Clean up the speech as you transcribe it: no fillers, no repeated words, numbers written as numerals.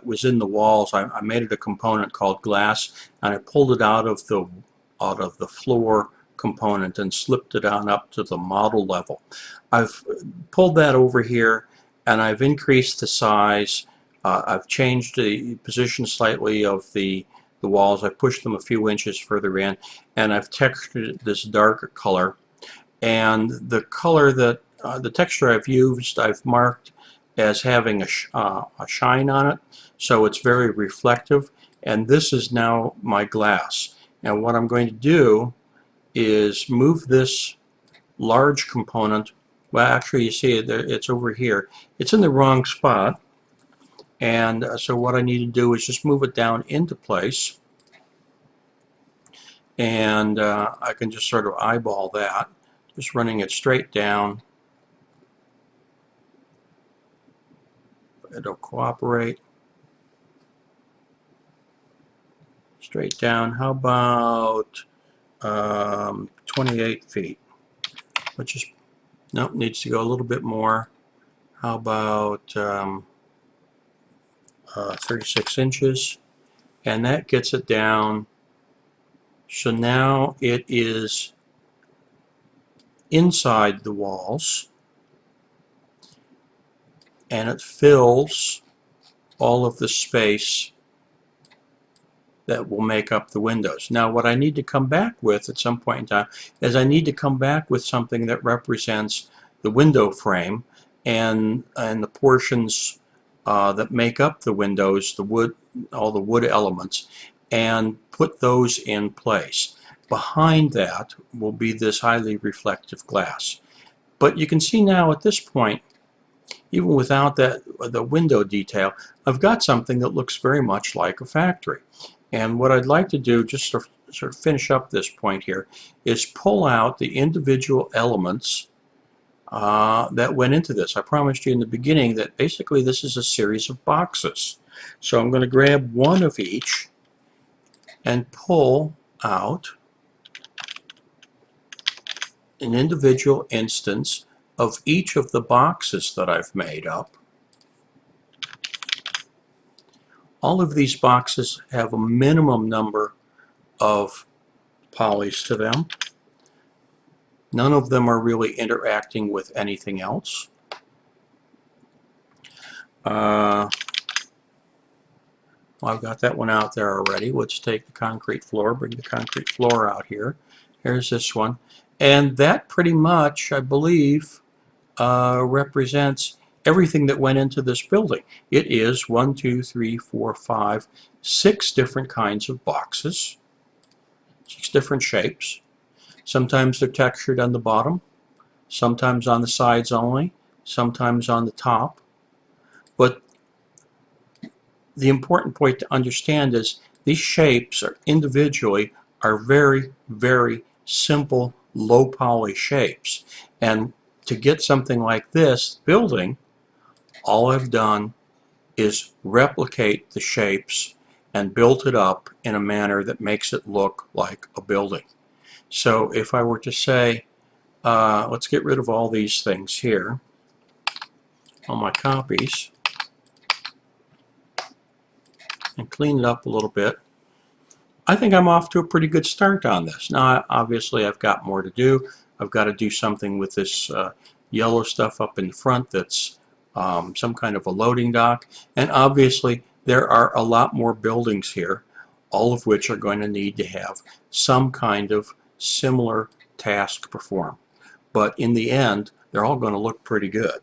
that was in the walls. I made it a component called glass, and I pulled it out of the floor component and slipped it on up to the model level. I've pulled that over here, and I've increased the size. I've changed the position slightly of the walls. I pushed them a few inches further in, and I've textured this darker color. And the color that the texture I've used, I've marked as having a shine on it, so it's very reflective. And this is now my glass. Now what I'm going to do is move this large component. Well, actually, you see it, it's over here. It's in the wrong spot, and so what I need to do is just move it down into place, and I can just sort of eyeball that, just running it straight down. It'll cooperate. Straight down. How about 28 feet? Which is, nope, needs to go a little bit more. How about 36 inches? And that gets it down. So now it is inside the walls, and it fills all of the space that will make up the windows. Now what I need to come back with at some point in time is I need to come back with something that represents the window frame and the portions that make up the windows, the wood, all the wood elements, and put those in place. Behind that will be this highly reflective glass. But you can see now at this point, even without that, the window detail, I've got something that looks very much like a factory. And what I'd like to do, just to sort of finish up this point here, is pull out the individual elements that went into this. I promised you in the beginning that basically this is a series of boxes. So I'm going to grab one of each and pull out an individual instance of each of the boxes that I've made up. All of these boxes have a minimum number of polys to them. None of them are really interacting with anything else. Well, I've got that one out there already. Let's take the concrete floor, bring the concrete floor out here. Here's this one. And that pretty much, I believe, represents everything that went into this building. It is 1, 2, 3, 4, 5, 6 different kinds of boxes, 6 different shapes. Sometimes they're textured on the bottom, sometimes on the sides only, sometimes on the top. But the important point to understand is these shapes are individually are very, very simple, low poly shapes. And to get something like this building, all I've done is replicate the shapes and built it up in a manner that makes it look like a building. So if I were to say, let's get rid of all these things here, all my copies, and clean it up a little bit, I think I'm off to a pretty good start on this. Now, obviously, I've got more to do. I've got to do something with this yellow stuff up in the front that's some kind of a loading dock. And obviously, there are a lot more buildings here, all of which are going to need to have some kind of similar task performed. But in the end, they're all going to look pretty good.